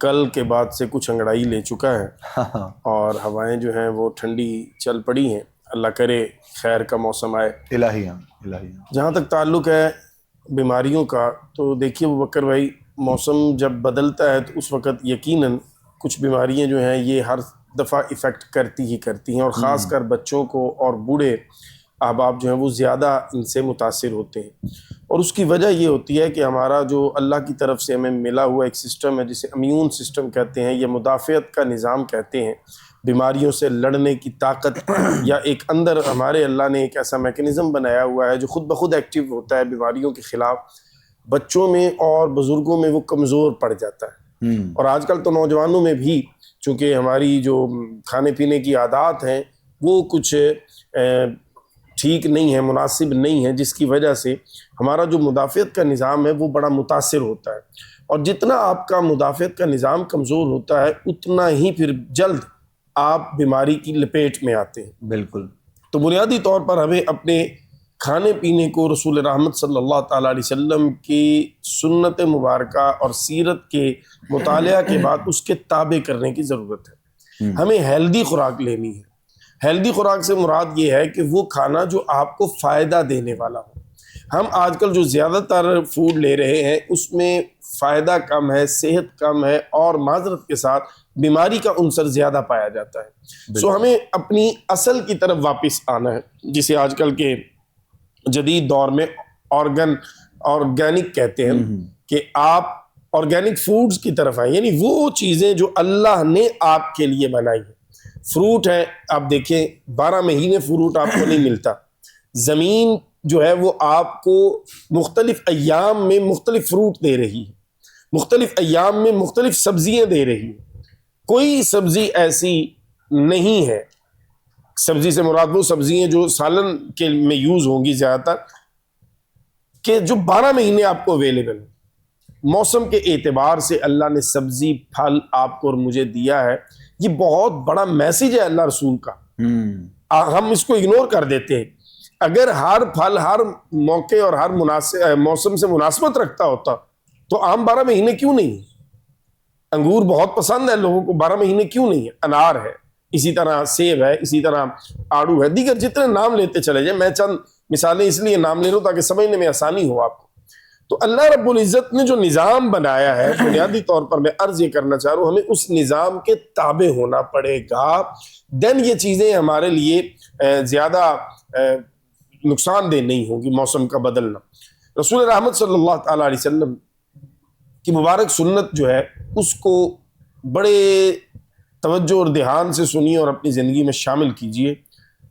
کل کے بعد سے کچھ انگڑائی لے چکا ہے اور ہوائیں جو ہیں وہ ٹھنڈی چل پڑی ہیں. اللہ کرے خیر کا موسم آئے. الہیہ. جہاں تک تعلق ہے بیماریوں کا، تو دیکھیے ابوبکر بھائی، موسم جب بدلتا ہے تو اس وقت یقیناً کچھ بیماریاں جو ہیں یہ ہر دفعہ ایفیکٹ کرتی ہیں، اور خاص کر بچوں کو اور بوڑھے احباب جو ہیں وہ زیادہ ان سے متاثر ہوتے ہیں. اور اس کی وجہ یہ ہوتی ہے کہ ہمارا جو اللہ کی طرف سے ہمیں ملا ہوا ایک سسٹم ہے جسے امیون سسٹم کہتے ہیں یا مدافعت کا نظام کہتے ہیں، بیماریوں سے لڑنے کی طاقت، یا ایک اندر ہمارے اللہ نے ایک ایسا میکنزم بنایا ہوا ہے جو خود بخود ایکٹیو ہوتا ہے بیماریوں کے خلاف. بچوں میں اور بزرگوں میں وہ کمزور پڑ جاتا ہے. اور آج کل تو نوجوانوں میں بھی چونکہ ہماری جو کھانے پینے کی عادات ہیں وہ کچھ ٹھیک نہیں ہے، مناسب نہیں ہے، جس کی وجہ سے ہمارا جو مدافعت کا نظام ہے وہ بڑا متاثر ہوتا ہے. اور جتنا آپ کا مدافعت کا نظام کمزور ہوتا ہے اتنا ہی پھر جلد آپ بیماری کی لپیٹ میں آتے ہیں. بالکل. تو بنیادی طور پر ہمیں اپنے کھانے پینے کو رسول رحمت صلی اللہ تعالیٰ علیہ وسلم کی سنت مبارکہ اور سیرت کے مطالعہ کے بعد اس کے تابع کرنے کی ضرورت ہے. ہمیں ہیلدی خوراک لینی ہے. ہیلدی خوراک سے مراد یہ ہے کہ وہ کھانا جو آپ کو فائدہ دینے والا ہو. ہم آج کل جو زیادہ تر فوڈ لے رہے ہیں اس میں فائدہ کم ہے، صحت کم ہے، اور معذرت کے ساتھ بیماری کا عنصر زیادہ پایا جاتا ہے. سو ہمیں اپنی اصل کی طرف واپس آنا ہے، جسے آج کل کے جدید دور میں آرگینک کہتے ہیں، کہ آپ آرگینک فوڈز کی طرف آئیں، یعنی وہ چیزیں جو اللہ نے آپ کے لیے بنائی ہیں. فروٹ ہے، آپ دیکھیں 12 مہینے فروٹ آپ کو نہیں ملتا. زمین جو ہے وہ آپ کو مختلف ایام میں مختلف فروٹ دے رہی ہے، مختلف ایام میں مختلف سبزیاں دے رہی ہے. کوئی سبزی ایسی نہیں ہے، سبزی سے مراد وہ سبزیاں جو سالن کے میں یوز ہوں گی زیادہ تر، کہ جو 12 مہینے آپ کو اویلیبل ہے. موسم کے اعتبار سے اللہ نے سبزی پھل آپ کو اور مجھے دیا ہے. یہ بہت بڑا میسج ہے اللہ رسول کا. ہم اس کو اگنور کر دیتے ہیں. اگر ہر پھل ہر موقع اور ہر موسم سے مناسبت رکھتا ہوتا تو عام 12 مہینے کیوں نہیں ہے؟ انگور بہت پسند ہے لوگوں کو، 12 مہینے کیوں نہیں ہے؟ انار ہے، اسی طرح سیب ہے، اسی طرح آڑو ہے، دیگر جتنے نام لیتے چلے جائیں. میں چند مثالیں اس لیے نام لے رہا ہوں تاکہ سمجھنے میں آسانی ہو آپ کو. تو اللہ رب العزت نے جو نظام بنایا ہے، بنیادی طور پر میں عرض یہ کرنا چاہ رہا ہوں ہمیں اس نظام کے تابع ہونا پڑے گا. دین یہ چیزیں ہمارے لیے زیادہ نقصان دہ نہیں ہوگی. موسم کا بدلنا، رسول رحمت صلی اللہ تعالیٰ علیہ وسلم کی مبارک سنت جو ہے اس کو بڑے توجہ اور دھیان سے سنیے اور اپنی زندگی میں شامل کیجئے.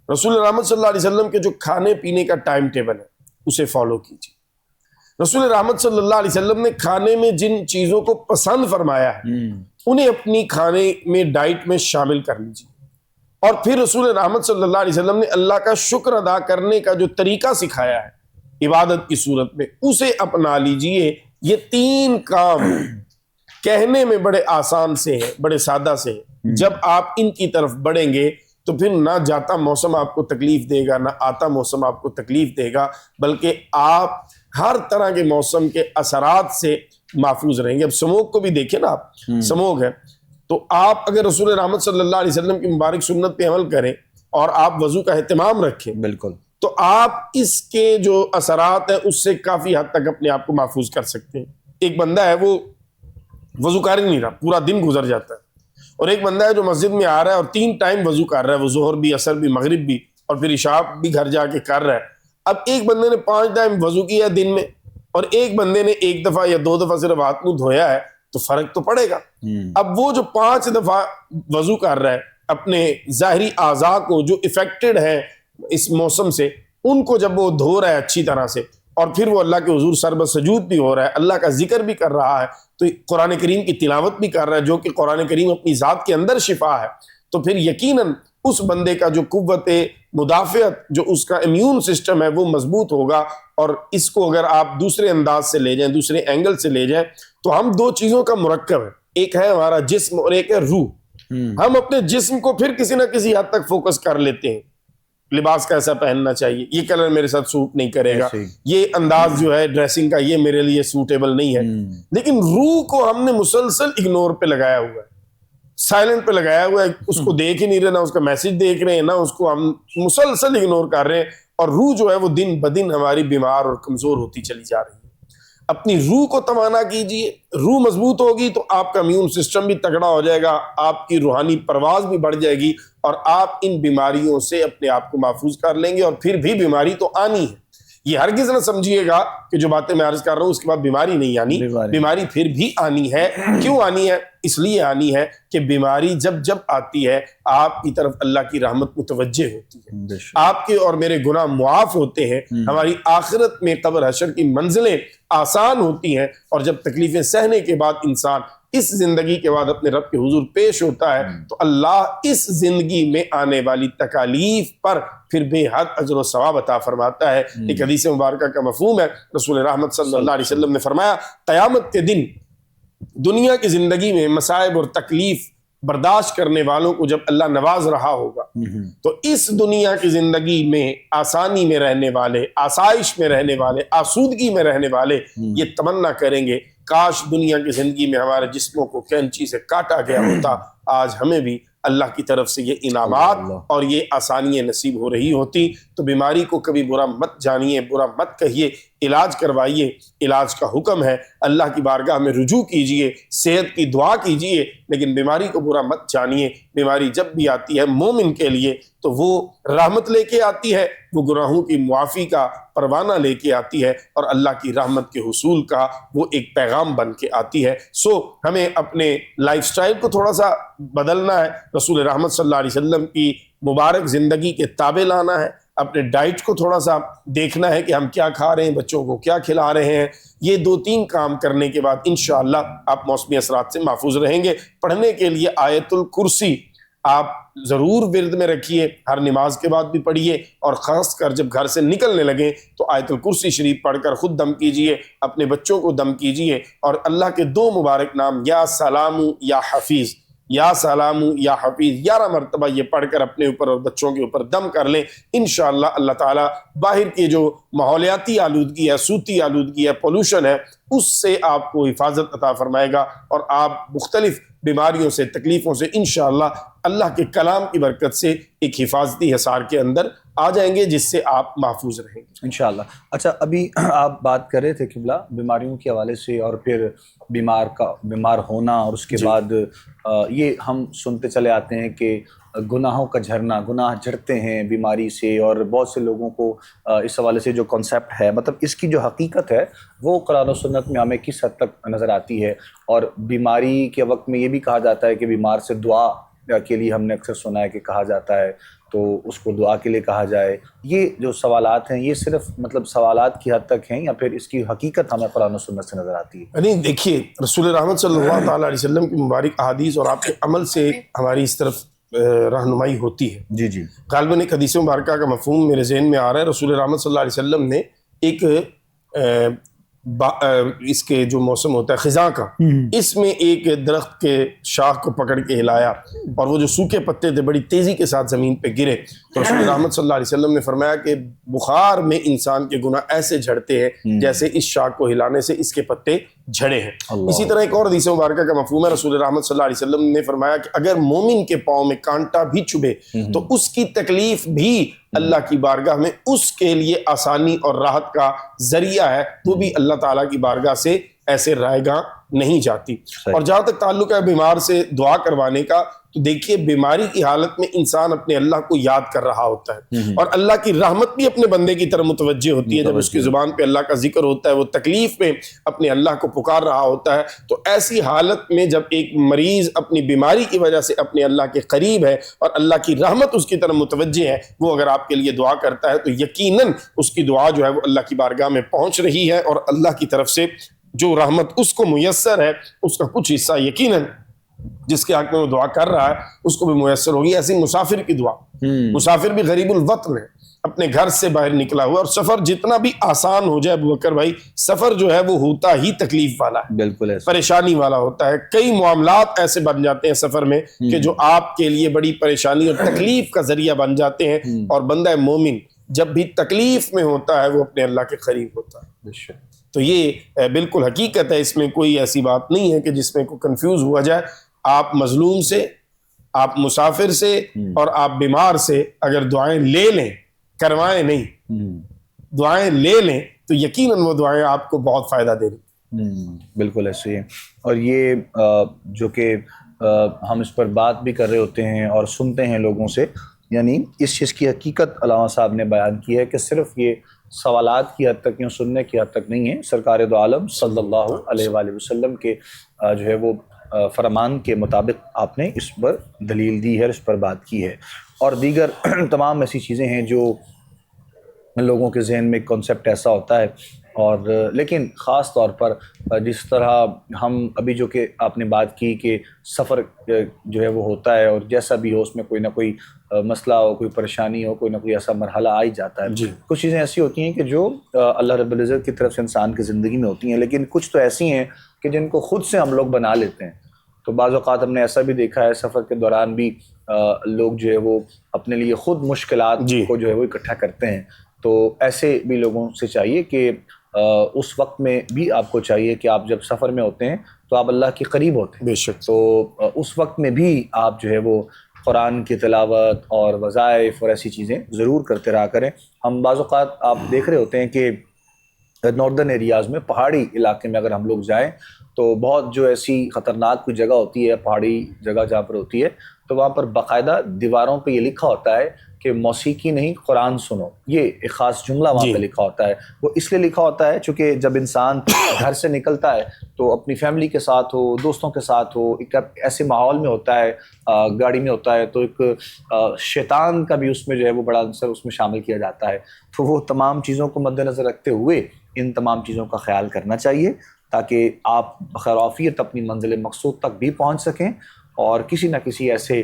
رسول رحمت صلی اللہ علیہ وسلم کے جو کھانے پینے کا ٹائم ٹیبل ہے اسے فالو کیجئے. رسول رحمت صلی اللہ علیہ وسلم نے کھانے میں جن چیزوں کو پسند فرمایا ہے انہیں اپنی کھانے میں ڈائٹ میں شامل کر لیجیے. اور پھر رسول رحمت صلی اللہ علیہ وسلم نے اللہ کا شکر ادا کرنے کا جو طریقہ سکھایا ہے عبادت کی صورت میں اسے اپنا لیجیے. یہ 3 کام کہنے میں بڑے آسان سے ہیں، بڑے سادہ سے ہیں. جب آپ ان کی طرف بڑھیں گے تو پھر نہ جاتا موسم آپ کو تکلیف دے گا، نہ آتا موسم آپ کو تکلیف دے گا، بلکہ آپ ہر طرح کے موسم کے اثرات سے محفوظ رہیں گے. اب سموگ کو بھی دیکھیں نا آپ، سموگ ہے تو آپ اگر رسول رحمت صلی اللہ علیہ وسلم کی مبارک سنت پہ عمل کریں اور آپ وضو کا اہتمام رکھیں، بالکل، تو آپ اس کے جو اثرات ہیں اس سے کافی حد تک اپنے آپ کو محفوظ کر سکتے ہیں. ایک بندہ ہے وہ وضو کر ہی نہیں رہا، پورا دن گزر جاتا ہے. اور ایک بندہ ہے جو مسجد میں آ رہا ہے اور 3 ٹائم وضو کر رہا ہے، وہ ظہر بھی، عصر بھی، مغرب بھی، اور پھر عشاء بھی گھر جا کے کر رہا ہے. اب ایک بندے نے 5 ٹائم وضو کیا دن میں اور ایک بندے نے 1 دفعہ یا 2 دفعہ صرف ہاتھ منہ دھویا ہے، تو فرق تو پڑے گا. اب وہ جو 5 دفعہ وضو کر رہا ہے، اپنے ظاہری اعضاء کو جو افیکٹڈ ہے اس موسم سے، ان کو جب وہ دھو رہا ہے اچھی طرح سے، اور پھر وہ اللہ کے حضور سر بسجود بھی ہو رہا ہے، اللہ کا ذکر بھی کر رہا ہے، تو قرآن کریم کی تلاوت بھی کر رہا ہے، جو کہ قرآن کریم اپنی ذات کے اندر شفا ہے، تو پھر یقیناً اس بندے کا جو قوت مدافعت، جو اس کا امیون سسٹم ہے وہ مضبوط ہوگا. اور اس کو اگر آپ دوسرے انداز سے لے جائیں، دوسرے اینگل سے لے جائیں، تو ہم 2 چیزوں کا مرکب ہے، ایک ہے ہمارا جسم اور ایک ہے روح. ہم اپنے جسم کو پھر کسی نہ کسی حد تک فوکس کر لیتے ہیں، لباس کیسا پہننا چاہیے، یہ کلر میرے ساتھ سوٹ نہیں کرے گا، ایسے ہی۔ یہ انداز جو ہے ڈریسنگ کا یہ میرے لیے سوٹیبل نہیں ہے۔ لیکن روح کو ہم نے مسلسل اگنور پہ لگایا ہوا ہے، سائلنٹ پہ لگایا ہوا ہے، اس کو دیکھ ہی نہیں رہے، نہ اس کا میسج دیکھ رہے ہیں، نہ اس کو ہم مسلسل اگنور کر رہے ہیں، اور روح جو ہے وہ دن بدن ہماری بیمار اور کمزور ہوتی چلی جا رہی ہے۔ اپنی روح کو توانا کیجئے، روح مضبوط ہوگی تو آپ کا امیون سسٹم بھی تگڑا ہو جائے گا، آپ کی روحانی پرواز بھی بڑھ جائے گی، اور آپ ان بیماریوں سے اپنے آپ کو محفوظ کر لیں گے۔ اور پھر بھی بیماری تو آنی ہے، یہ ہرگز نہ سمجھیے گا کہ جو باتیں میں عرض کر رہا ہوں اس کے بعد بیماری نہیں آنی، بیماری پھر بھی آنی ہے۔ کیوں آنی ہے؟ اس لیے آنی ہے کہ بیماری جب آتی ہے آپ کی طرف اللہ کی رحمت متوجہ ہوتی ہے، آپ کے اور میرے گناہ معاف ہوتے ہیں، ہماری آخرت میں قبر حشر کی منزلیں آسان ہوتی ہیں، اور جب تکلیفیں سہنے کے بعد انسان اس زندگی کے بعد اپنے رب کے حضور پیش ہوتا ہے تو اللہ اس زندگی میں آنے والی تکالیف پر پھر بے حد اجر و ثواب عطا فرماتا ہے۔ ایک حدیث مبارکہ کا مفہوم ہے، رسول رحمت صلی اللہ علیہ وسلم نے فرمایا قیامت کے دن دنیا کی زندگی میں مصائب اور تکلیف برداشت کرنے والوں کو جب اللہ نواز رہا ہوگا تو اس دنیا کی زندگی میں آسانی میں رہنے والے، آسائش میں رہنے والے، آسودگی میں رہنے والے یہ تمنا کریں گے کاش دنیا کی زندگی میں ہمارے جسموں کو کینچی سے کاٹا گیا ہوتا، آج ہمیں بھی اللہ کی طرف سے یہ انعامات اور یہ آسانیاں نصیب ہو رہی ہوتی۔ تو بیماری کو کبھی برا مت جانیے، برا مت کہیے، علاج کروائیے، علاج کا حکم ہے، اللہ کی بارگاہ میں رجوع کیجئے، صحت کی دعا کیجئے، لیکن بیماری کو برا مت جانیے۔ بیماری جب بھی آتی ہے مومن کے لیے تو وہ رحمت لے کے آتی ہے، وہ گناہوں کی معافی کا پروانہ لے کے آتی ہے، اور اللہ کی رحمت کے حصول کا وہ ایک پیغام بن کے آتی ہے۔ سو ہمیں اپنے لائف سٹائل کو تھوڑا سا بدلنا ہے، رسول رحمت صلی اللہ علیہ وسلم کی مبارک زندگی کے تابع لانا ہے، اپنے ڈائٹ کو تھوڑا سا دیکھنا ہے کہ ہم کیا کھا رہے ہیں، بچوں کو کیا کھلا رہے ہیں۔ یہ 2-3 کام کرنے کے بعد انشاءاللہ آپ موسمی اثرات سے محفوظ رہیں گے۔ پڑھنے کے لیے آیت الکرسی آپ ضرور ورد میں رکھیے، ہر نماز کے بعد بھی پڑھیے، اور خاص کر جب گھر سے نکلنے لگیں تو آیت الکرسی شریف پڑھ کر خود دم کیجئے، اپنے بچوں کو دم کیجئے، اور اللہ کے 2 مبارک نام یا سلام یا حفیظ، یا سلام یا حفیظ 11 مرتبہ یہ پڑھ کر اپنے اوپر اور بچوں کے اوپر دم کر لیں۔ انشاءاللہ اللہ تعالیٰ باہر کی جو ماحولیاتی آلودگی ہے، صوتی آلودگی ہے، پولوشن ہے، اس سے آپ کو حفاظت عطا فرمائے گا، اور آپ مختلف بیماریوں سے، تکلیفوں سے انشاءاللہ اللہ کے کلام کی برکت سے ایک حفاظتی حصار کے اندر آ جائیں گے، جس سے آپ محفوظ رہیں گے انشاءاللہ۔ اچھا، ابھی آپ بات کر رہے تھے قبلہ بیماریوں کے حوالے سے، اور پھر بیمار ہونا، اور اس کے بعد یہ ہم سنتے چلے آتے ہیں کہ گناہوں کا جھرنا، گناہ جھرتے ہیں بیماری سے، اور بہت سے لوگوں کو اس حوالے سے جو کنسیپٹ ہے، مطلب اس کی جو حقیقت ہے وہ قرآن و سنت میں ہمیں کس حد تک نظر آتی ہے؟ اور بیماری کے وقت میں یہ بھی کہا جاتا ہے کہ بیمار سے دعا کے لیے ہم نے اکثر سنا ہے کہ کہا جاتا ہے، تو اس کو دعا کے لیے کہا جائے۔ یہ جو سوالات ہیں یہ صرف مطلب سوالات کی حد تک ہیں، یا پھر اس کی حقیقت ہمیں قرآن و سنت سے نظر آتی ہے؟ نہیں، دیکھیے رسول رحمت صلی اللہ تعالیٰ علیہ وسلم کی مبارک احادیث اور آپ کے عمل سے ہماری اس طرف رہنمائی ہوتی ہے۔ جی جی، غالباً ایک حدیث مبارکہ کا مفہوم میرے ذہن میں آ رہا ہے۔ رسول رحمت صلی اللہ علیہ وسلم نے ایک اس کے جو موسم ہوتا ہے خزاں کا، اس میں ایک درخت کے شاخ کو پکڑ کے ہلایا، اور وہ جو سوکھے پتے تھے بڑی تیزی کے ساتھ زمین پہ گرے، تو رسول رحمت صلی اللہ علیہ وسلم نے فرمایا کہ بخار میں انسان کے گناہ ایسے جھڑتے ہیں جیسے اس شاخ کو ہلانے سے اس کے پتے جھڑے ہیں۔ اسی طرح ایک اور حدیث مبارکہ کا مفہوم ہے، رسول رحمت صلی اللہ علیہ وسلم نے فرمایا کہ اگر مومن کے پاؤں میں کانٹا بھی چبھے تو اس کی تکلیف بھی اللہ کی بارگاہ میں اس کے لیے آسانی اور راحت کا ذریعہ ہے، وہ بھی اللہ تعالیٰ کی بارگاہ سے ایسے رائے گاں نہیں جاتی۔ اور جہاں تک تعلق ہے بیمار سے دعا کروانے کا، تو دیکھیے بیماری کی حالت میں انسان اپنے اللہ کو یاد کر رہا ہوتا ہے، اور اللہ کی رحمت بھی اپنے بندے کی طرف متوجہ ہوتی ہے۔ جب اس کی زبان پہ اللہ کا ذکر ہوتا ہے، وہ تکلیف میں اپنے اللہ کو پکار رہا ہوتا ہے، تو ایسی حالت میں جب ایک مریض اپنی بیماری کی وجہ سے اپنے اللہ کے قریب ہے اور اللہ کی رحمت اس کی طرف متوجہ ہے، وہ اگر آپ کے لیے دعا کرتا ہے تو یقیناً اس کی دعا جو ہے وہ اللہ کی بارگاہ میں پہنچ رہی ہے، اور اللہ کی طرف سے جو رحمت اس کو میسر ہے اس کا کچھ حصہ یقیناً جس کے حق میں وہ دعا کر رہا ہے اس کو بھی میسر ہوگی۔ ایسی مسافر کی دعا، مسافر بھی غریب الوطن ہے، اپنے گھر سے باہر نکلا ہوا، اور سفر جتنا بھی آسان ہو جائے ابو بکر بھائی، سفر جو ہے وہ ہوتا ہی تکلیف والا ہے، بالکل ایسا، پریشانی والا ہوتا ہے. کئی معاملات ایسے بن جاتے ہیں سفر میں کہ جو آپ کے لیے بڑی پریشانی اور تکلیف کا ذریعہ بن جاتے ہیں. اور بندہ مومن جب بھی تکلیف میں ہوتا ہے وہ اپنے اللہ کے قریب ہوتا ہے. تو یہ بالکل حقیقت ہے، اس میں کوئی ایسی بات نہیں ہے کہ جس میں کوئی کنفیوز ہوا جائے. آپ مظلوم سے، آپ مسافر سے اور آپ بیمار سے اگر دعائیں لے لیں، کروائیں نہیں، دعائیں لے لیں، تو یقیناً وہ دعائیں آپ کو بہت فائدہ دے رہی. بالکل ایسے ہی. اور یہ جو کہ ہم اس پر بات بھی کر رہے ہوتے ہیں اور سنتے ہیں لوگوں سے، یعنی اس چیز کی حقیقت علامہ صاحب نے بیان کی ہے کہ صرف یہ سوالات کی حد تک یا سننے کی حد تک نہیں ہے. سرکار دو عالم صلی اللہ علیہ وآلہ وسلم کے جو ہے وہ فرمان کے مطابق آپ نے اس پر دلیل دی ہے، اس پر بات کی ہے. اور دیگر تمام ایسی چیزیں ہیں جو لوگوں کے ذہن میں کانسیپٹ ایسا ہوتا ہے. اور لیکن خاص طور پر جس طرح ہم ابھی جو کہ آپ نے بات کی کہ سفر جو ہے وہ ہوتا ہے اور جیسا بھی ہو اس میں کوئی نہ کوئی مسئلہ ہو، کوئی پریشانی ہو، کوئی نہ کوئی ایسا مرحلہ آ ہی جاتا ہے. کچھ چیزیں ایسی ہوتی ہیں کہ جو اللہ رب العزت کی طرف سے انسان کی زندگی میں ہوتی ہیں، لیکن کچھ تو ایسی ہیں کہ جن کو خود سے ہم لوگ بنا لیتے ہیں. تو بعض اوقات ہم نے ایسا بھی دیکھا ہے سفر کے دوران بھی لوگ جو ہے وہ اپنے لیے خود مشکلات کو جو ہے وہ اکٹھا کرتے ہیں. تو ایسے بھی لوگوں سے چاہیے کہ اس وقت میں بھی آپ کو چاہیے کہ آپ جب سفر میں ہوتے ہیں تو آپ اللہ کے قریب ہوتے ہیں. بے شک. تو اس وقت میں بھی آپ جو ہے وہ قرآن کی تلاوت اور وظائف اور ایسی چیزیں ضرور کرتے رہا کریں. ہم بعض اوقات آپ دیکھ رہے ہوتے ہیں کہ ناردرن ایریاز میں، پہاڑی علاقے میں اگر ہم لوگ جائیں تو بہت جو ایسی خطرناک کوئی جگہ ہوتی ہے، پہاڑی جگہ جہاں پر ہوتی ہے، تو وہاں پر باقاعدہ دیواروں پہ یہ لکھا ہوتا ہے کہ موسیقی نہیں، قرآن سنو. یہ ایک خاص جملہ وہاں پہ لکھا ہوتا ہے. وہ اس لیے لکھا ہوتا ہے چونکہ جب انسان گھر سے نکلتا ہے تو اپنی فیملی کے ساتھ ہو، دوستوں کے ساتھ ہو، ایک ایسے ماحول میں ہوتا ہے، گاڑی میں ہوتا ہے، تو ایک شیطان کا بھی اس میں جو ہے وہ بڑا عنصر اس میں شامل کیا جاتا ہے. تو وہ تمام چیزوں کو مد نظر رکھتے ہوئے ان تمام چیزوں کا خیال کرنا چاہیے تاکہ آپ بخیر عافیت اپنی منزل مقصود تک بھی پہنچ سکیں اور کسی نہ کسی ایسے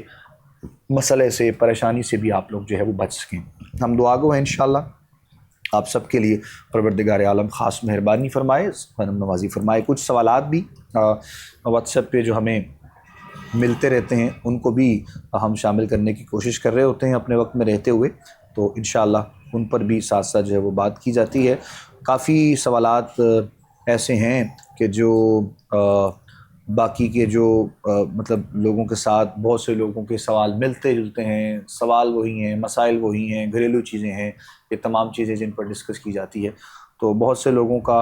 مسئلے سے، پریشانی سے بھی آپ لوگ جو ہے وہ بچ سکیں. ہم دعا گو ہیں انشاءاللہ آپ سب کے لیے پروردگار عالم خاص مہربانی فرمائے، کرم نوازی فرمائے. کچھ سوالات بھی واٹس ایپ پہ جو ہمیں ملتے رہتے ہیں ان کو بھی ہم شامل کرنے کی کوشش کر رہے ہوتے ہیں اپنے وقت میں رہتے ہوئے، تو انشاءاللہ ان پر بھی ساتھ ساتھ جو ہے وہ بات کی جاتی ہے. کافی سوالات ایسے ہیں کہ جو باقی کے جو مطلب لوگوں کے ساتھ بہت سے لوگوں کے سوال ملتے جلتے ہیں، سوال وہی ہیں، مسائل وہی ہیں، گھریلو چیزیں ہیں، یہ تمام چیزیں جن پر ڈسکس کی جاتی ہے. تو بہت سے لوگوں کا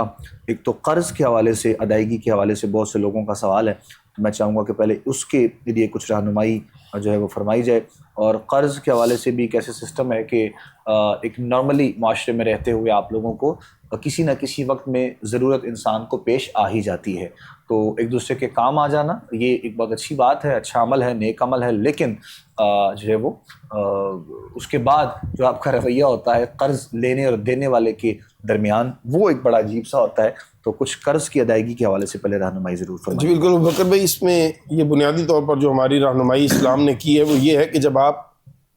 ایک تو قرض کے حوالے سے، ادائیگی کے حوالے سے بہت سے لوگوں کا سوال ہے. تو میں چاہوں گا کہ پہلے اس کے لیے کچھ رہنمائی جو ہے وہ فرمائی جائے. اور قرض کے حوالے سے بھی ایک ایسے سسٹم ہے کہ ایک نارملی معاشرے میں رہتے ہوئے آپ لوگوں کو کسی نہ کسی وقت میں ضرورت انسان کو پیش آ ہی جاتی ہے. تو ایک دوسرے کے کام آ جانا یہ ایک بہت اچھی بات ہے، اچھا عمل ہے، نیک عمل ہے. لیکن جو ہے وہ اس کے بعد جو آپ کا رویہ ہوتا ہے قرض لینے اور دینے والے کے درمیان، وہ ایک بڑا عجیب سا ہوتا ہے. تو کچھ قرض کی ادائیگی کے حوالے سے پہلے رہنمائی ضرور فرمائیں. جی بالکل بکر بھائی، اس میں یہ بنیادی طور پر جو ہماری رہنمائی اسلام نے کی ہے وہ یہ ہے کہ جب آپ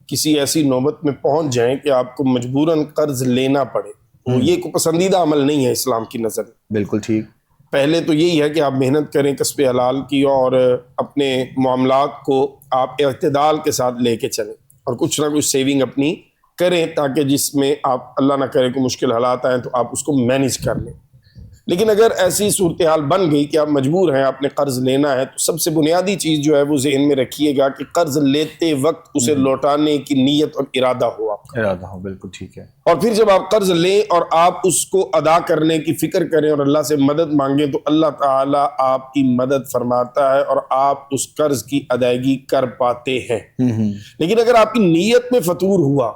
کسی ایسی نوبت میں پہنچ جائیں کہ آپ کو مجبوراً قرض لینا پڑے، تو یہ کوئی پسندیدہ عمل نہیں ہے اسلام کی نظر میں. بالکل ٹھیک. پہلے تو یہی ہے کہ آپ محنت کریں کسب حلال کی اور اپنے معاملات کو آپ اعتدال کے ساتھ لے کے چلیں اور کچھ نہ کچھ سیونگ اپنی کریں تاکہ جس میں آپ اللہ نہ کرے کوئی مشکل حالات آئیں تو آپ اس کو مینیج کر لیں. لیکن اگر ایسی صورتحال بن گئی کہ آپ مجبور ہیں، آپ نے قرض لینا ہے، تو سب سے بنیادی چیز جو ہے وہ ذہن میں رکھیے گا کہ قرض لیتے وقت اسے لوٹانے کی نیت اور ارادہ ہو آپ کا. ارادہ ہو، بالکل ٹھیک ہے. اور پھر جب آپ قرض لیں اور آپ اس کو ادا کرنے کی فکر کریں اور اللہ سے مدد مانگیں تو اللہ تعالیٰ آپ کی مدد فرماتا ہے اور آپ اس قرض کی ادائیگی کر پاتے ہیں. لیکن اگر آپ کی نیت میں فطور ہوا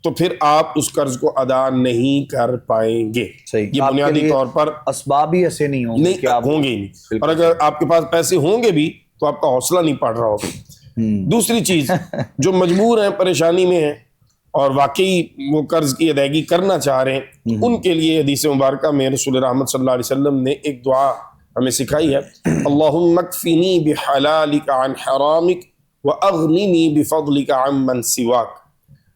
تو پھر آپ اس قرض کو ادا نہیں کر پائیں گے. یہ بنیادی طور پر اسباب ہی ایسے نہیں ہوں گے کہ آپ ہوں گے ہی نہیں. اور اگر آپ کے پاس پیسے ہوں گے بھی تو آپ کا حوصلہ نہیں پڑ رہا ہوگا. دوسری چیز، جو مجبور ہیں، پریشانی میں ہیں اور واقعی وہ قرض کی ادائیگی کرنا چاہ رہے ہیں، ان کے لیے حدیث مبارکہ میں رسول رحمت صلی اللہ علیہ وسلم نے ایک دعا ہمیں سکھائی ہے. اللہم اکفنی بحلالک عن حرامک واغننی بفضلک عن من سواک.